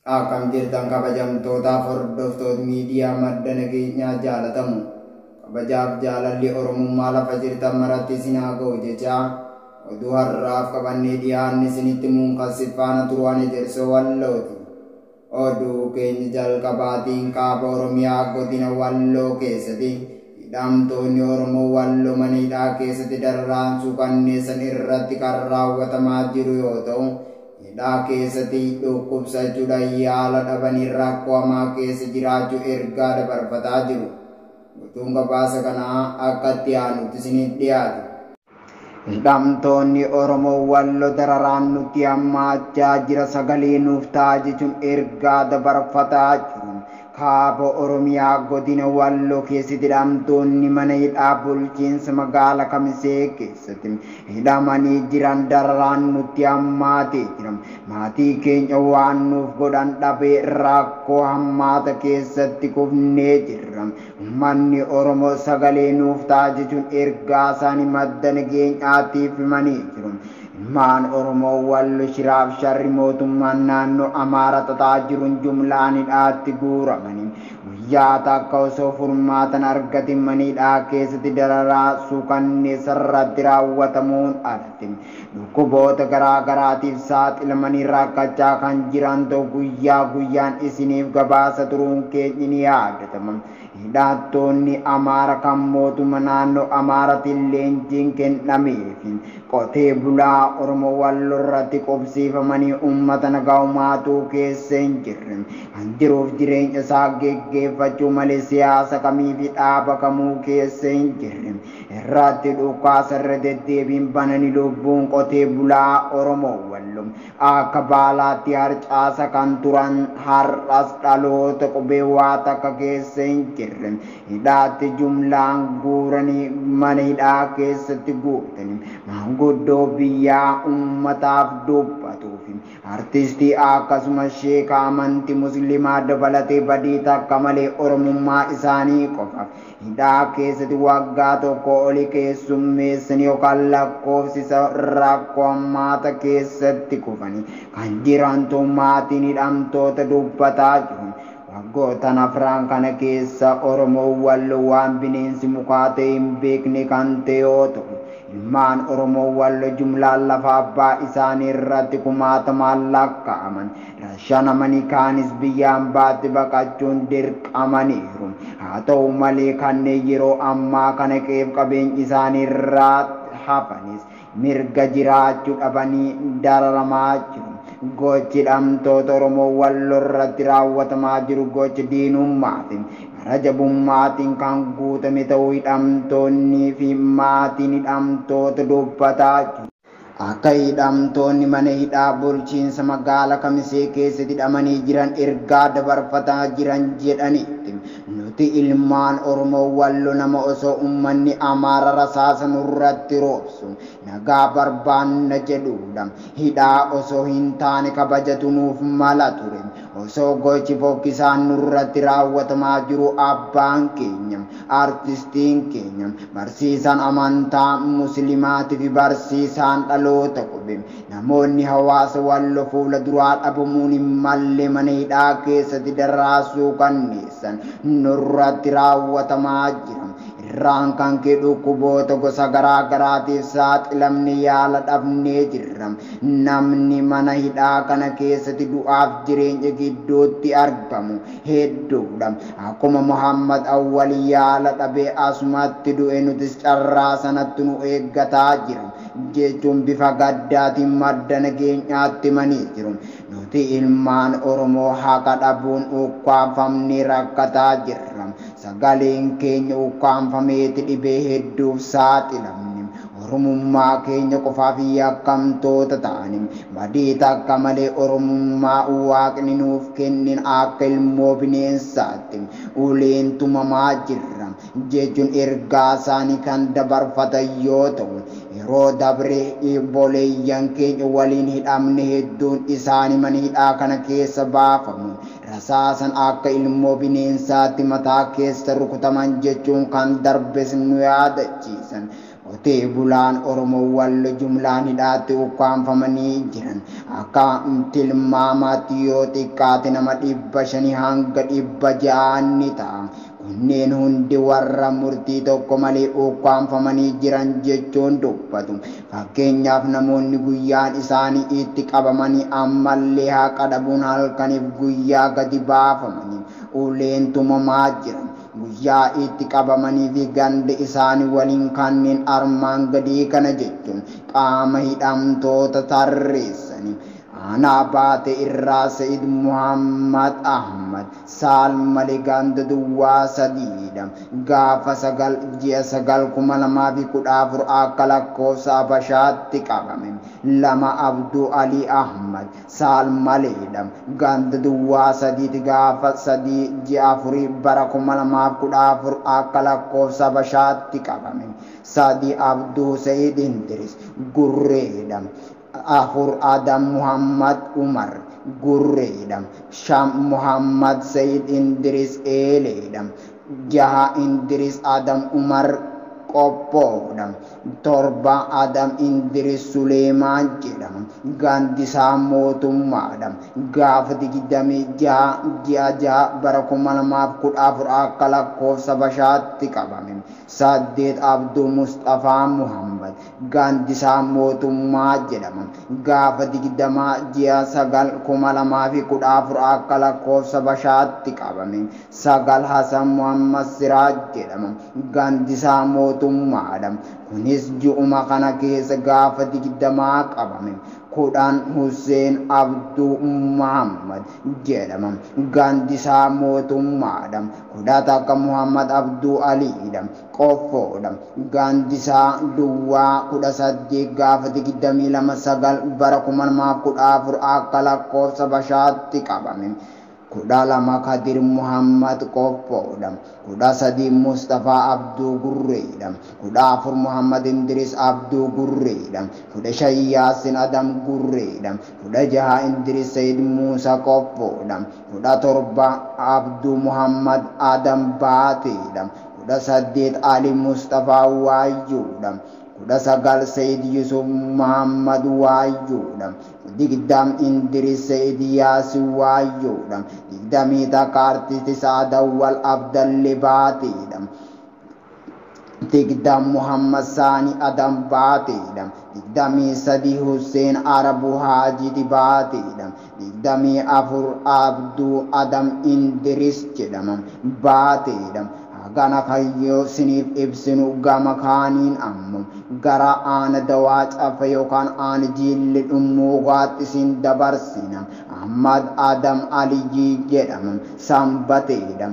Akkam jirtan kabajamtootaaf hordoftoota miidiyaa madda nageenyaa jaalatamu. Kabajaaf jaalalli Oromummaa lafa jirtan maratti isin haa ga'u jechaa oduu har'aaf qabannee dhiyaanne isinitti muunqassit faana turuun ejersoo wallooti. Oduu keenya jalqabaatiin kaaba Oromiyaa godina Walloo keessatti hidhamtoonni Oromoo Walloo mana hidhaa keessatti dararaan suukanneessan irratti kan raawwatamaa jiru yoo ta'u, hidhaa keessatti dhukkubsachuudhaan yaala dhabanii rakkoo hamaa keessa jiraachuu ergaa dabarfataa jiru. Guutuun gabaasa kanaa akka itti aanutti isiniif dhiyaatu. Hidhamtoonni Oromoo Walloo dararaan nutti hammaachaa jira sagalee nuuf ta'a jechuun ergaa dabarfataa jiru. Kaaba Oromiyaa godina Walloo keessatti hidhamtoonni mana hidhaa bulchiinsa magaalaa Kamisee keessatti hidhamanii jiran dararaan nutti hammaatee jira. Maatii keenya waan nuuf godhan dhabee rakkoo hammaata keessatti kufnee jirra. Uummanni Oromoo sagalee nuuf ta'a jechuun ergaa isaanii madda nageenyaatiif himanii jiru. Ilmaan Oromoo Walloo shiraaf sharri mootummaan naannoo Amaaraa xaxaa jiruun jumlaan hidhaatti guuramanii guyyaa takka osoo furmaatan argatin mana hidhaa keessatti dararaa suukanneessa irratti raawwatamuun alatti dhukkuboota garaagaraatiif saaxilamanii rakkachaa kan jiran ta'u guyyaa guyyaan isiniif gabaasa turuun keenya ni yaadatama. Hidhattoonni Amaaraa kan mootummaa naannoo Amaaraatiin leenjiin kennameefi qotee bulaa Oromoo Walloo irratti qubsiifamanii uummata nagaummaatuu keessa hin jirre kan jiruuf jireenya isaa geggeeffachuu malee siyaasa kamii fi dhaaba kamuu keessa hin jirre irratti dhukaasa irra deddeebiin bananii lubbuun qotee bulaa Oromoo Walloo akka baalaatti harcaasa kan turan har'as dhaloota qubee waa takka keessa hin jirre hidhaatti jumlaan guuranii mana hidhaa keessatti guutanii manguddoo biyyaa uummataaf dubbatuufi artistii akkasumas sheeka amantii musliimaa dabalatee badii takka malee oromummaa isaanii qofaaf hidhaa keessatti waggaa tokko oli keessummeessanii yookaan lakkoofsisa rakkoo hammaata keessatti kufanii kan jiran maatiin hidhamtoota dubbataa jiru. Waggoottan afran kana keessa Oromoo Walloo waan bineensi mukaa ta'e hin beekne kan ta'e yoo ta'u, ilmaan Oromoo Walloo jumlaan lafa abbaa isaanii irratti kumaatamaan lakkaa'aman rashanamanii kaanis biyyaan baatti baqachuun dirqamaniiru. Haa ta'u malee kanneen yeroo ammaa kana qeef qabeenyi isaanii irraa hafanis mirga jiraachuu dhabanii dararamaa jiru. Gochi hidhamtoota Oromoo Walloo irratti raawwatamaa jiru gochi diinummaatiin rajabummaatiin kan guutame ta'uu hidhamtoonnii fi maatiin hidhamtoota dubbataa jiru. Akka hidhamtoonni mana hidhaa bulchiinsa magaalaa Kamisee keessatti hidhamanii jiran ergaa dabarfataa jiran jedhanitti nuti ilmaan Oromoo Walloo nama osoo uummanni Amaaraa rasaasa nurratti roobsu nagaa barbaanna jedhuudha. Hidhaa osoo hin taane kabajatu nuuf mala ture. Osoo gochi fokkisaan nurratti raawwatamaa jiru abbaan keenya, artistiin keenya, barsiisaan amantaa musliimaatii fi barsiisaan dhaloota qube namoonni hawaasa Walloo fuula duraa dhabamuun hin malle mana hidhaa keessatti daraasuu kanneessan nurratti raawwatamaa jira. Irraan kan kee dhukkuboota gosa garaagaraatiif saaxilamne yaala dhabnee jirra. Namni mana hidhaa kana keessatti du'aaf jireenya gidduutti argamu hedduudha. Akkuma Muhammad Awwal yaala dhabee asumatti du'e nutis carraa sanatti nu eeggataa jira jechuun bifa gaddaatiin madda nageenyaatti himanii jiru. Nuti ilmaan Oromoo haqa dhabuun ukkaanfamnee rakkataa jirra. Sagaleen keenya ukkaanfameeti dhibee hedduuf saaxilamne. Oromummaa keenya qofaaf yakkamtoota ta'anii badii takka malee Oromummaa Waaqni nuuf kennin akka ilmoo bineensaatti uleen tumamaa jirra jechuun ergaa isaanii kan dabarfatan yoo ta'u, yeroo dabree obboleeyyan keenya waliin hidhamne hedduun isaanii mana hidhaa kana keessa baafamu. Rasaasan akka ilmoo bineensaatti mataa keessa rukutaman jechuun kan darbes nu yaadachiisan. qotee bulaan Oromoo Walloo jumlaan hidhaatti ukkaanfamanii jiran akka tilmaamaatti yoo xiqqaate nama 500 hanga 600 ni ta'a. Kunneen hundi warra murtii tokko malee ukkaanfamanii jiran jechuun dubbatu. Fakkeenyaaf namoonni guyyaan isaanii itti qabamanii ammallee haqa dhabuun halkaniif guyyaa gadi baafamanii uleen tumamaa jiran. Guyyaa itti qabamanii fi gandi isaanii waliin kanneen armaan gadii kana jechuun qaama hidhamtoota tarreessanii. Ana baate irraa Sayyid Muhammad Ahmad Saal malee ganda duwwaa sadiidha. Gaafa 9/9/2014 akka lakkoofsa Habashaatti qabame. 2 Abduu Ali Ahmad Saal maleedha. Ganda duwwaa sadiitti gaafa 3/4/2014 akka lakkoofsa Habashaatti qabame. 3 Abduu Sayyid Indiris Gurreedha. 4 Adam Muhammad Umar Gurreedha. 5 Muhammad Sayyid Indiris Eeleedha. 6 Indiris Adam Umar Qophoodha. 7 Adam Indiris Suleemaan jedhama. Gandi isaa mootummaadha. Gaafa 26/6/2014 akka lakkoofsa Habashaatti qabame. 8 Abduu Mustafaa Muhammad gandi isaa mootummaa jedhama. Gaafa 20/9/2014 akka lakkoofsa Habashaatti qabame. 9 Hasan Muhammad Siraaj jedhama. Gandi isaa mootummaadha. Kunis ji'uma kana keessa gaafa 20 qabame. 10 Hussein Abduu Muhammad jedhama. Gandi isaa mootummaadha. 11 Muhammad Abduu Aliidha. Qoffoodha. Gandi isaa duwwaa 18 gaafa 22/9/2014 akka lakkoofsa Habashaatti qabame. 12 Kadir Muhammad Qophoodha. 13 Mustafaa Abduu Gurreedha. 14 Muhammad Indiris Abduu Gurreedha. 15 Yaasin Adam Gurreedha. 16 Indiris Sayyid Muusaa Qophoodha. 17 Abduu Muhammad Adam Baateedha. 18 Ali Mustafaa Waayyuudha. 19 Sayyid Yusuf Muhammad Waayyuudha. 20 Indiris Sayyid Yaasin Waayyuudha. 20 takka artisti Saadawwal Abdalle Baateedha. 20 Muhammad Saani Adam Baateedha. 23 Hussein Arabu Haajidi Baateedha. 24 Abduu Adam Indiris jedhama Baateedha. Gana kayyoo siniif ibsinu gama kaaniin ammoo gara aana dawaa cafa yookaan aana jiilli dhummuugaatti isin dabarsina. Ahmad Adam Aliyyi jedhama. Sanbateedha.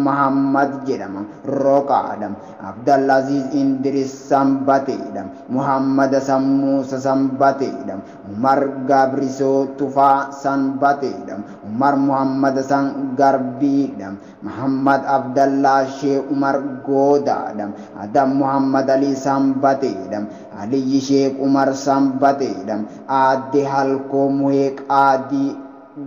Muhammad jedhama. Roqaadha. Abdallaziz Indiris Sanbateedha. Muhammad Sammuusa Sanbateedha. Umar Gabrisoo Tufaa Sanbateedha. Umar Muhammad San Garbiidha. Muhammad Abdallah Sheikh Umar Goodaadha. Adam Muhammad Ali Sanbateedha. Aliyyi Sheikh Umar Sanbateedha. Aadde Halkoo Muhee Qaadii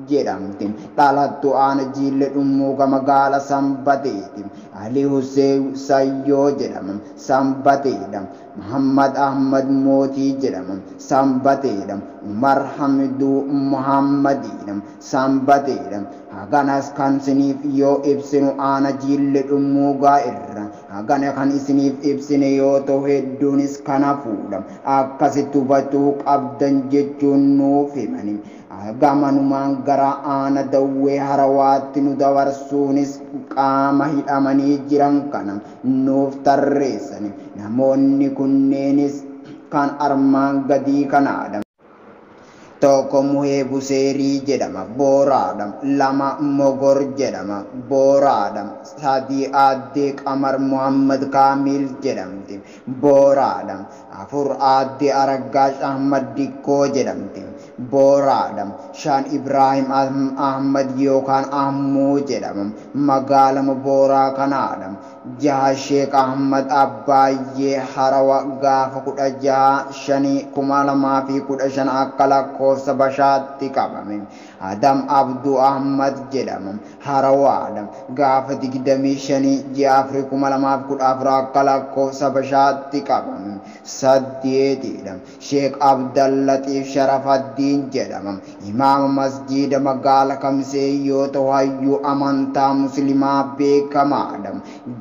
jedhamti. Dhalattu aana jiille dhummuuga magaala Sanbateeti. Ali Hussein Sayyoo jedhama. Sanbateedha. Muhammad Ahmad Mootii jedhama. Sanbateedha. Umar Hamiduu Muhammadiidha. Sanbateedha. Haganas kan isiniif yoo ibsinu aana jiille dhummuugaa irra. Hagana kan isiniif ibsine yoo ta'u hedduunis kana fuudha. Akkasitti hubachuu qabdan jechuun nuuf himani. Gamanumaan gara aana dawwee harawaatti nu dabarsuunis qaama hidhamanii jiran kana nuuf tarreessani. Namoonni kunneenis kan armaan gadii kanaadha. Tokko Muhee Buseerii jedhama. Booraadha. 2 Mogor jedhama. Booraadha. 3 Aadde Qamar Muhammad Kaamil jedhamti. Booraadha. 4 Aadde Aragaash Ahmad Dikkoo jedhamti. Booraadha. 5 Ibrahim Ahmad yookaan Ahmuu jedhama. Magaalama Booraa kanaadha. jaha Sheek Ahmad Abbaayee Harawa gaafa 16/5/2015 akka lakkoofsa Bashaatti qabame. Adam Abduu Ahmad jedhama Harawaadha gaafa 25/4/2014 akka lakkoofsa Bashaatti qabame. 8 Sheek Abdallaxiif Sharafaddiin jedhama imaama masjiida magaala Kamisee yoo ta'u hayyuu amantaa musliimaa beekamaadha.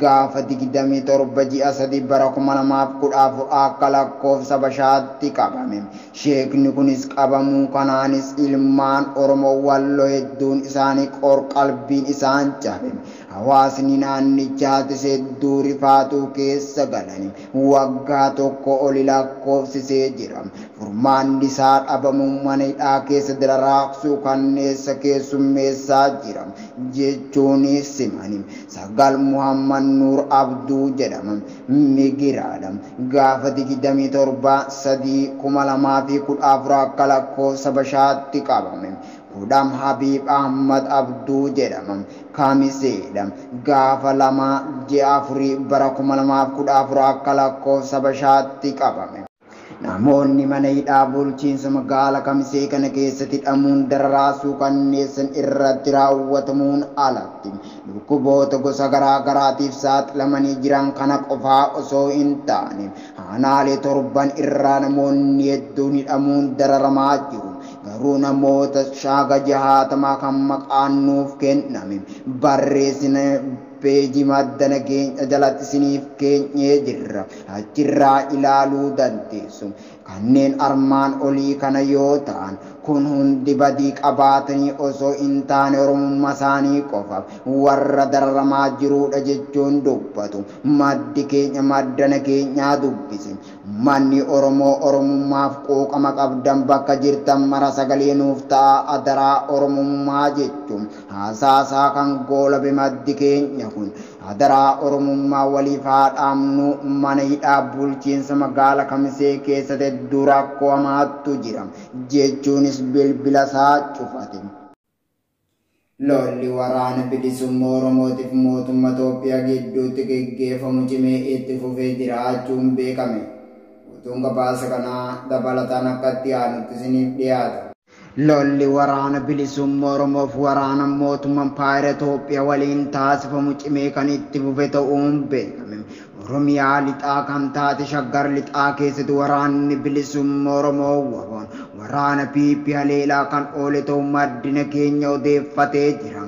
Gaafa 27/3/2014 akka lakkoofsa Bashaatti qabame. Sheekni kunis qabamuu kanaanis ilmaan Oromoo Walloo hedduun isaanii qorqalbiin isaan cabe. Hawaasni naannichaattis hedduu rifaatuu keessa galani waggaa tokko oli lakkoofsisee jira. Furmaanni isaa dhabamuun mana hidhaa keessa dararaaksuu kanneessa keessummeessaa jira jechuunis simani. Sagal Muhammad Nuur Abduu jedhama Migiraadha gaafa 27/3/2014 akka lakkoofsa Bashaatti qabame. Kudam Habib Ahmad Abduu jedhama Kamiseedha gaafa 2/4/2014 akka lakkoofsa Bashaatti qabame. Namoonni mana hidhaa bulchiinsa magaala Kamisee kana keessatti hidhamuun dararaasuu kanneessan irratti raawwatamuun alatti dhukkuboota gosa garaagaraatiif saaxilamanii jiran kana qofaa osoo hin taane aanaalee 7 irraa namoonni hedduun hidhamuun dararamaa jiru. Garuu namoota shaaga 60 kan maqaan nuuf kenname barreessine peejii madda nageenya jalatti isiniif keenyee jirra achirraa ilaaluu dandeessu. Kanneen armaan olii kana yoo ta'an kun hundi badii qabaatanii osoo hin taane oromummaa isaanii qofaaf warra dararamaa jiruudha jechuun dubbatu. Maddi keenya madda nageenyaa dubbise. Manni Oromoo oromummaaf quuqama qabdan bakka jirtan mara sagalee nuuf ta'a adaraa oromummaa jechuun haasaasaa kan goolabe maddi keenya kun. Adaraa oromummaa waliif haa dhaamnu. Mana hidhaa bulchiinsa magaala Kamisee keessatti hedduu rakkoo hamaatu jira jechuunis bilbila isaa cufate. Lolli waraana bilisummaa Oromootiif mootummaa Itoophiyaa gidduutti geggeeffamu cimee itti fufee jiraachuun beekame. Utuun gabaasa kanaa dabalataan akkatti aanutti isiniif dhiyaata. Lolli waraana bilisummaa Oromoof waraana mootummaa Impaayera Itoophiyaa waliin taasifamu cimee kan itti fufe ta'uun beekame. Oromiyaa lixaa kan taate Shaggar lixaa keessatti waraanni bilisummaa Oromoo waboon waraana PP haleelaa kan oole ta'uu maddi nageenya odeeffatee jira.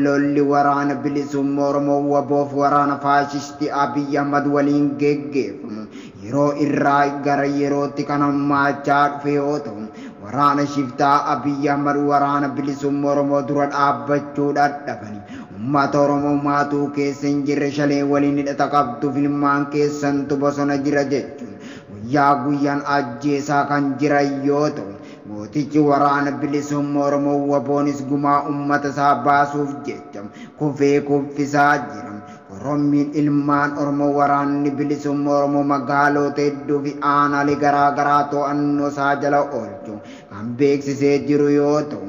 Lolli waraana bilisummaa Oromoo waboof waraana faashistii Abiy Ahmad waliin geggeeffamu yeroo irraa gara yerootti kan hammaachaa dhufe yoo ta'u waraana shiftaa Abiy Ahmad waraana bilisummaa Oromoo dura dhaabbachuu dadhabani. Uummata Oromoo maatuu keessa hin jirre shalee waliin hidhata qabduuf ilmaan keessantu bosona jira jechuun guyyaa guyyaan ajjeesaa kan jiran yoo ta'u mootichi waraana bilisummaa Oromoo waboonis gumaa uummata isaa baasuuf jecha kufee kuffisaa jira. Oromiyaan ilmaan Oromoo waraanni bilisummaa Oromoo magaalota hedduu fi aanaalee garaagaraa to'annoo isaa jala oolchu kan beeksisee jiru yoo ta'u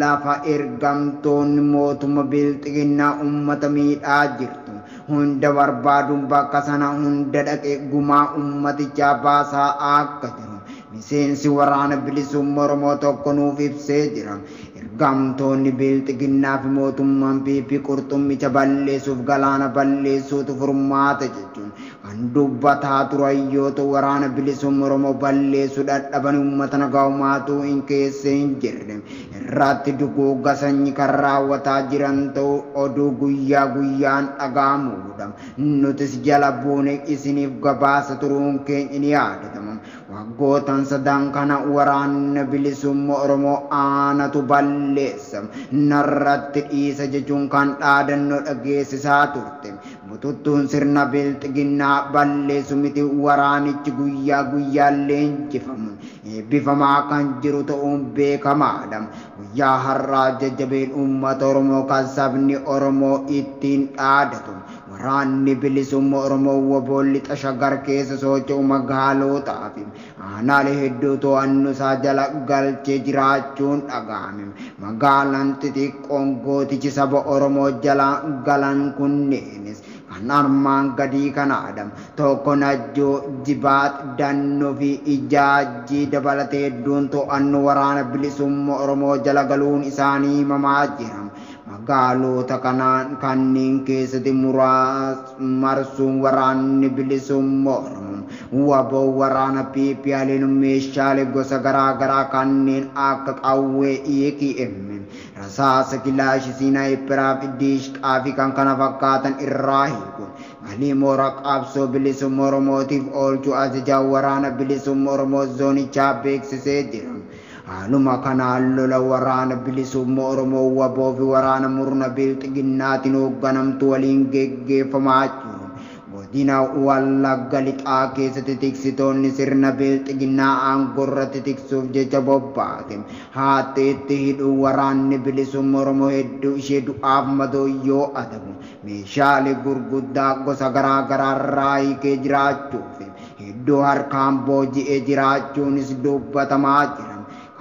lafa ergamtoonni mootummaa bilxiginnaa uummata miidhaa jirtu hunda barbaaduun bakka sana hunda dhaqee gumaa uummatichaa baasaa akka jiru miseensi waraana bilisummaa Oromoo tokko nuuf ibsee jira. Ergamtoonni bilxiginnaa fi mootummaan PP qurxummicha balleessuuf galaana balleessuutu furmaata jechuun kan dubbataa turan yoo ta'u waraana bilisummaa Oromoo balleessuu dadhaban uummata nagaa maatuu hin keessa hin jirre irratti duguugga sanyii kan raawwataa jiran ta'uu oduu guyyaa guyyaan dhaga'amuudha. Nutis jala buune isiniif gabaasa turuun keenya ni yaadatama. Waggootan sadan kana waraanni bilisummaa Oromoo aanatu balleessa narratti dhiisa jechuun kan dhaadannoo dhageessisaa turte. Bututtuun sirna bilxiginnaa balleessu miti waraanichi guyyaa guyyaan leenjifamu eebbifamaa kan jiru ta'uun beekamaadha. Guyyaa har'aa jajjabeen uummata Oromoo kan sabni Oromoo ittiin dhaadatu. Waraanni bilisummaa Oromoo waboon lixa Shaggar keessa socho'u magaalotaa fi aanaalee hedduu to'annoo isaa jala galchee jiraachuun dhaga'ame. Magaalaan xixiqqoon gootichi saba Oromoo jala galan kunneenis kan armaan gadii kanaadha. Tokko Najjoo Jibaat Dannoo fi Ijaajjii dabalatee hedduun to'annoo waraana bilisummaa Oromoo jala galuun isaanii himamaa jira. Magaalota kanneen keessatti marsuun waraanni bilisummaa Oromoo waboo waraana PPL'n meeshaalee gosa garaagaraa kanneen akka qawwee EKM rasaasa kilaashii sinaayiperaa fi diishqaa fi kan kana fakkaatan irraa hiikuun galii mooraa qabsoo bilisummaa Oromootiif oolchuu ajajaa waraana bilisummaa Oromoo zoonichaa beeksisee jira. Haaluma kanaan lola waraana bilisummaa Oromoo waboo fi waraana murna bilxiginnaatiin hoogganamtu waliin geggeeffamaa jiru. Godina Wallagga Lixaa keessatti tiksitoonni sirna bilxiginnaa aangoo irratti tiksuuf jecha bobbaate. Haateetti hidhuu waraanni bilisummaa Oromoo hedduu ishee du'aaf madoo yoo adabu meeshaalee gurguddaa gosa garaagaraa irraa hiikee jiraachuuf hedduu harkaan booji'ee jiraachuunis dubbatamaa jira.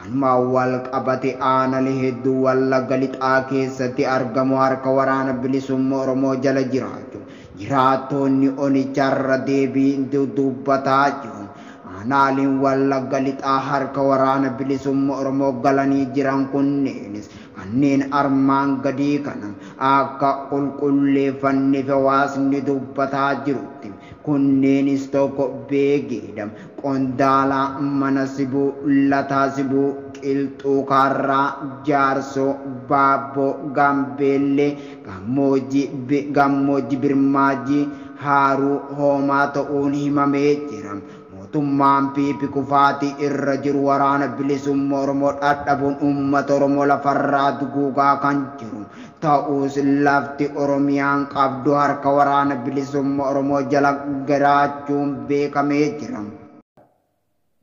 Kanuma wal qabate aanaalee hedduu Wallagga Lixaa keessatti argamu harka waraana bilisummaa Oromoo jala jiraatu. Jiraattonni onicharra deebiin dubbataa jiru. Aanaaleen Wallagga Lixaa harka waraana bilisummaa Oromoo galanii jiran kunneenis kanneen armaan gadii kana akka qulqulleeffanneef hawaasni dubbataa jirutti. Kunneenis tokko Beegeedha, Qondaalaa, Mana Sibuu, Lataa Sibuu, Qilxuu Kaarraa, Jaarsoo, Baabboo, Gambeellee, Gammoojjii Birmaajii, Haaruu Hoomaa ta'uun himamee jira. Mootummaan piipi kufaatii irra jiru waraana bilisummaa Oromoo dhadhabuun uummata Oromoo lafarraa duguugaa kan jiru. Ta'us lafti Oromiyaan qabdu harka waraana bilisummaa Oromoo jala garaachuun beekamee jira.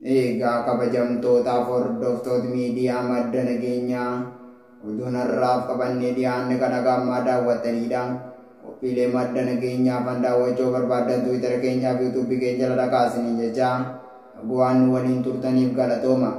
Egaa kabajamtootaaf hordoftoota miidiyaa madda nageenyaa oduu narraaf qabannee dhiyaanne kana gammaa daawwattaniidha. Qophiilee madda nageenyaa fan daawwachuu barbaadan Tiwiitara keenyaa fi yuutuubii keenya jala dhaqaasinii jecha bu'aan waliin turtaniif galatooma.